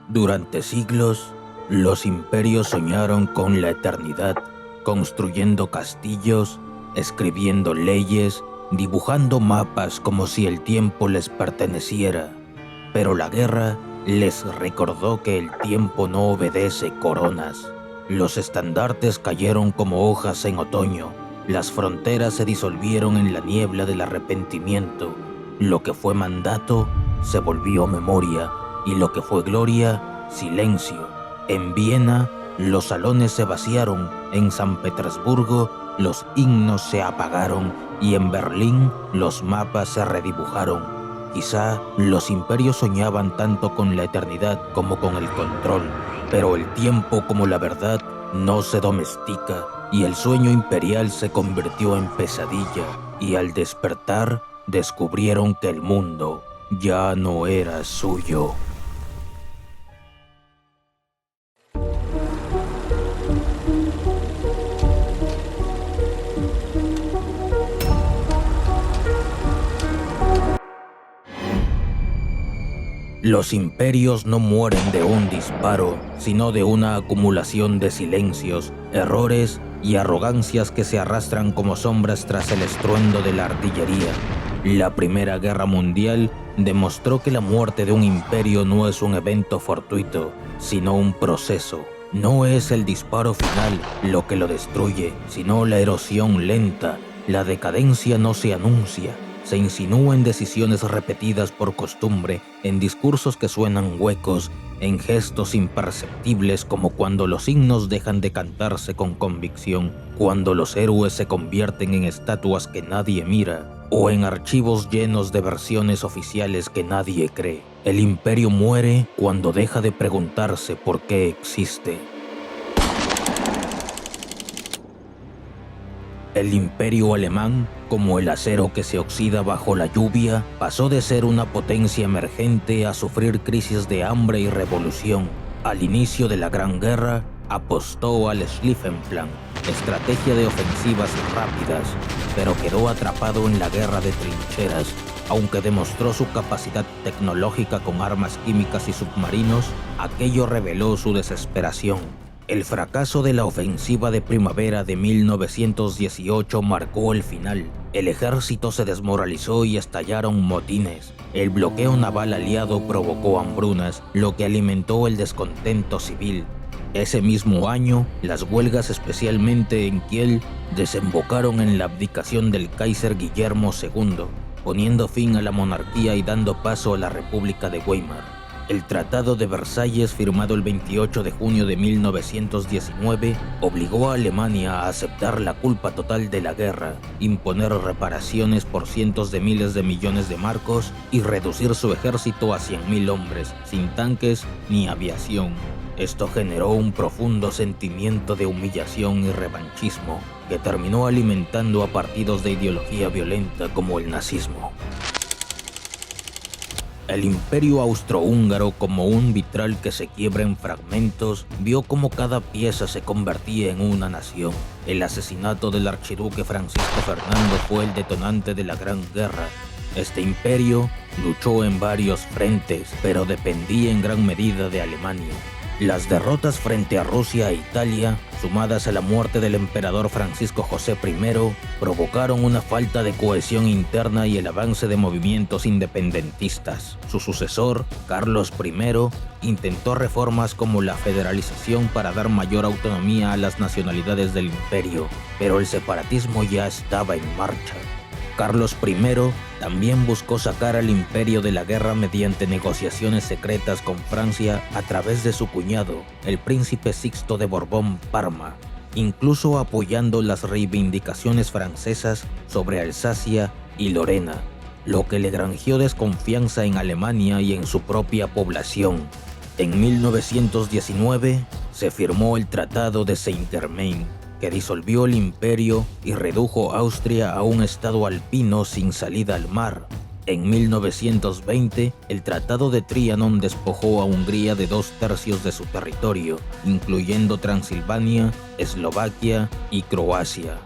Durante siglos, los imperios soñaron con la eternidad, construyendo castillos, escribiendo leyes, dibujando mapas como si el tiempo les perteneciera. Pero la guerra les recordó que el tiempo no obedece coronas. Los estandartes cayeron como hojas en otoño, las fronteras se disolvieron en la niebla del arrepentimiento. Lo que fue mandato se volvió memoria, y lo que fue gloria, silencio. En Viena, los salones se vaciaron, en San Petersburgo, los himnos se apagaron, y en Berlín, los mapas se redibujaron. Quizá los imperios soñaban tanto con la eternidad como con el control, pero el tiempo, como la verdad, no se domestica, y el sueño imperial se convirtió en pesadilla, y al despertar, descubrieron que el mundo ya no era suyo. Los imperios no mueren de un disparo, sino de una acumulación de silencios, errores y arrogancias que se arrastran como sombras tras el estruendo de la artillería. La Primera Guerra Mundial demostró que la muerte de un imperio no es un evento fortuito, sino un proceso. No es el disparo final lo que lo destruye, sino la erosión lenta. La decadencia no se anuncia, se insinúa en decisiones repetidas por costumbre, en discursos que suenan huecos, en gestos imperceptibles como cuando los himnos dejan de cantarse con convicción, cuando los héroes se convierten en estatuas que nadie mira, o en archivos llenos de versiones oficiales que nadie cree. El imperio muere cuando deja de preguntarse por qué existe. El imperio alemán, como el acero que se oxida bajo la lluvia, pasó de ser una potencia emergente a sufrir crisis de hambre y revolución. Al inicio de la Gran Guerra, apostó al Schlieffen-Plan, estrategia de ofensivas rápidas, pero quedó atrapado en la guerra de trincheras. Aunque demostró su capacidad tecnológica con armas químicas y submarinos, aquello reveló su desesperación. El fracaso de la ofensiva de primavera de 1918 marcó el final. El ejército se desmoralizó y estallaron motines. El bloqueo naval aliado provocó hambrunas, lo que alimentó el descontento civil. Ese mismo año, las huelgas, especialmente en Kiel, desembocaron en la abdicación del Kaiser Guillermo II, poniendo fin a la monarquía y dando paso a la República de Weimar. El Tratado de Versalles, firmado el 28 de junio de 1919, obligó a Alemania a aceptar la culpa total de la guerra, imponer reparaciones por cientos de miles de millones de marcos y reducir su ejército a 100.000 hombres, sin tanques ni aviación. Esto generó un profundo sentimiento de humillación y revanchismo, que terminó alimentando a partidos de ideología violenta como el nazismo. El imperio austrohúngaro, como un vitral que se quiebra en fragmentos, vio cómo cada pieza se convertía en una nación. El asesinato del archiduque Francisco Fernando fue el detonante de la Gran Guerra. Este imperio luchó en varios frentes, pero dependía en gran medida de Alemania. Las derrotas frente a Rusia e Italia, sumadas a la muerte del emperador Francisco José I, provocaron una falta de cohesión interna y el avance de movimientos independentistas. Su sucesor, Carlos I, intentó reformas como la federalización para dar mayor autonomía a las nacionalidades del imperio, pero el separatismo ya estaba en marcha. Carlos I también buscó sacar al imperio de la guerra mediante negociaciones secretas con Francia a través de su cuñado, el príncipe Sixto de Borbón-Parma, incluso apoyando las reivindicaciones francesas sobre Alsacia y Lorena, lo que le granjeó desconfianza en Alemania y en su propia población. En 1919 se firmó el Tratado de Saint-Germain, que disolvió el imperio y redujo Austria a un estado alpino sin salida al mar. En 1920, el Tratado de Trianon despojó a Hungría de 2/3 de su territorio, incluyendo Transilvania, Eslovaquia y Croacia.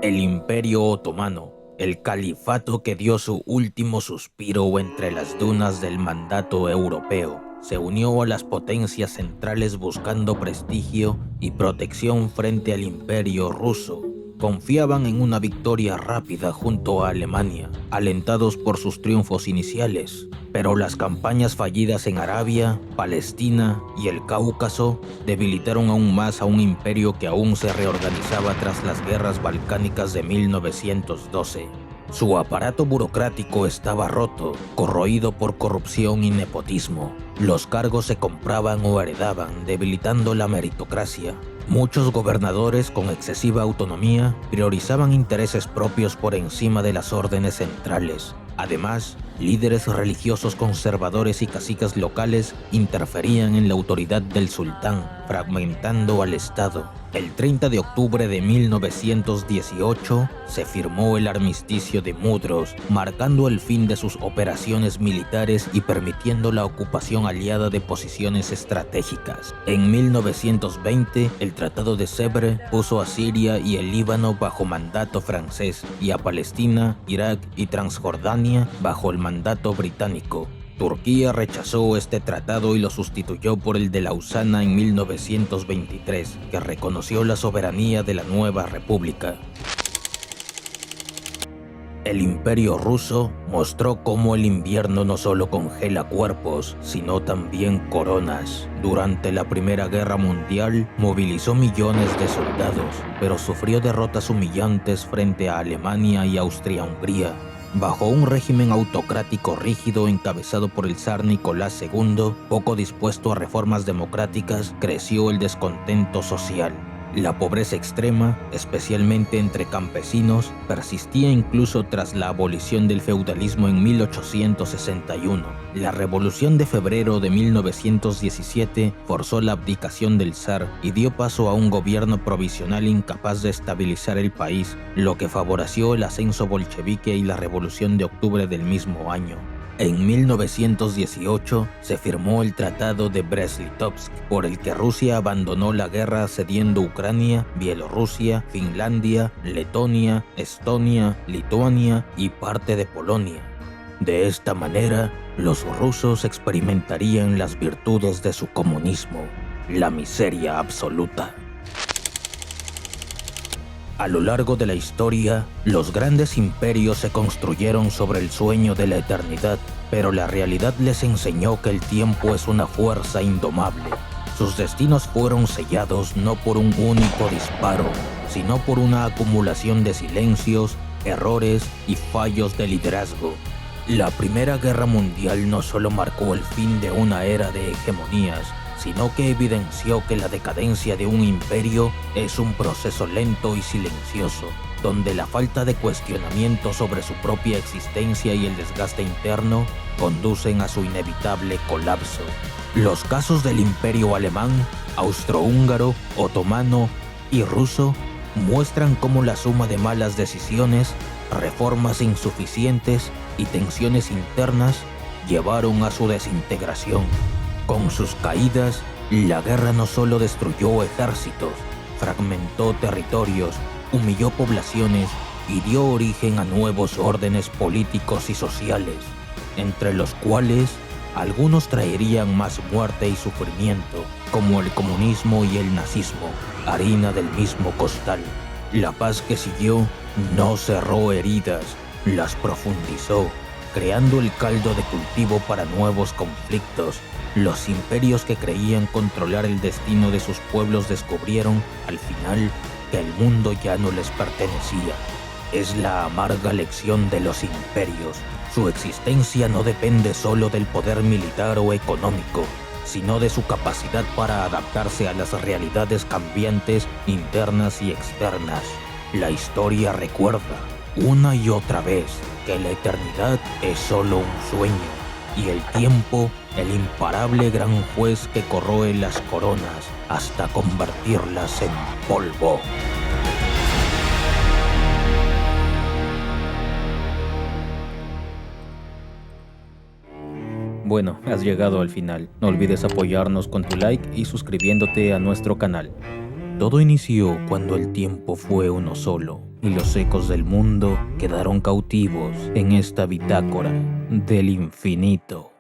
El Imperio Otomano. el califato que dio su último suspiro entre las dunas del mandato europeo se unió a las potencias centrales buscando prestigio y protección frente al imperio ruso. Confiaban en una victoria rápida junto a Alemania, alentados por sus triunfos iniciales, pero las campañas fallidas en Arabia, Palestina y el Cáucaso debilitaron aún más a un imperio que aún se reorganizaba tras las guerras balcánicas de 1912. Su aparato burocrático estaba roto, corroído por corrupción y nepotismo. Los cargos se compraban o heredaban, debilitando la meritocracia. Muchos gobernadores con excesiva autonomía priorizaban intereses propios por encima de las órdenes centrales. Además, líderes religiosos conservadores y caciques locales interferían en la autoridad del sultán, fragmentando al Estado. El 30 de octubre de 1918 se firmó el armisticio de Mudros, marcando el fin de sus operaciones militares y permitiendo la ocupación aliada de posiciones estratégicas. En 1920, el Tratado de Sèvres puso a Siria y el Líbano bajo mandato francés y a Palestina, Irak y Transjordania bajo el mandato británico. Turquía rechazó este tratado y lo sustituyó por el de Lausana en 1923, que reconoció la soberanía de la nueva república. El Imperio ruso mostró cómo el invierno no solo congela cuerpos, sino también coronas. Durante la Primera Guerra Mundial movilizó millones de soldados, pero sufrió derrotas humillantes frente a Alemania y Austria-Hungría. Bajo un régimen autocrático rígido encabezado por el zar Nicolás II, poco dispuesto a reformas democráticas, creció el descontento social. La pobreza extrema, especialmente entre campesinos, persistía incluso tras la abolición del feudalismo en 1861. La Revolución de Febrero de 1917 forzó la abdicación del zar y dio paso a un gobierno provisional incapaz de estabilizar el país, lo que favoreció el ascenso bolchevique y la Revolución de Octubre del mismo año. En 1918 se firmó el Tratado de Brest-Litovsk, por el que Rusia abandonó la guerra cediendo Ucrania, Bielorrusia, Finlandia, Letonia, Estonia, Lituania y parte de Polonia. De esta manera, los rusos experimentarían las virtudes de su comunismo, la miseria absoluta. A lo largo de la historia, los grandes imperios se construyeron sobre el sueño de la eternidad, pero la realidad les enseñó que el tiempo es una fuerza indomable. Sus destinos fueron sellados no por un único disparo, sino por una acumulación de silencios, errores y fallos de liderazgo. La Primera Guerra Mundial no solo marcó el fin de una era de hegemonías, sino que evidenció que la decadencia de un imperio es un proceso lento y silencioso, donde la falta de cuestionamiento sobre su propia existencia y el desgaste interno conducen a su inevitable colapso. Los casos del imperio alemán, austrohúngaro, otomano y ruso muestran cómo la suma de malas decisiones, reformas insuficientes y tensiones internas llevaron a su desintegración. Con sus caídas, la guerra no solo destruyó ejércitos, fragmentó territorios, humilló poblaciones y dio origen a nuevos órdenes políticos y sociales, entre los cuales algunos traerían más muerte y sufrimiento, como el comunismo y el nazismo, harina del mismo costal. La paz que siguió no cerró heridas, las profundizó, creando el caldo de cultivo para nuevos conflictos. Los imperios que creían controlar el destino de sus pueblos descubrieron, al final, que el mundo ya no les pertenecía. Es la amarga lección de los imperios. Su existencia no depende solo del poder militar o económico, sino de su capacidad para adaptarse a las realidades cambiantes, internas y externas. La historia recuerda, una y otra vez, que la eternidad es solo un sueño, y el tiempo, el imparable gran juez que corroe las coronas hasta convertirlas en polvo. Bueno, has llegado al final. No olvides apoyarnos con tu like y suscribiéndote a nuestro canal. Todo inició cuando el tiempo fue uno solo y los ecos del mundo quedaron cautivos en esta bitácora del infinito.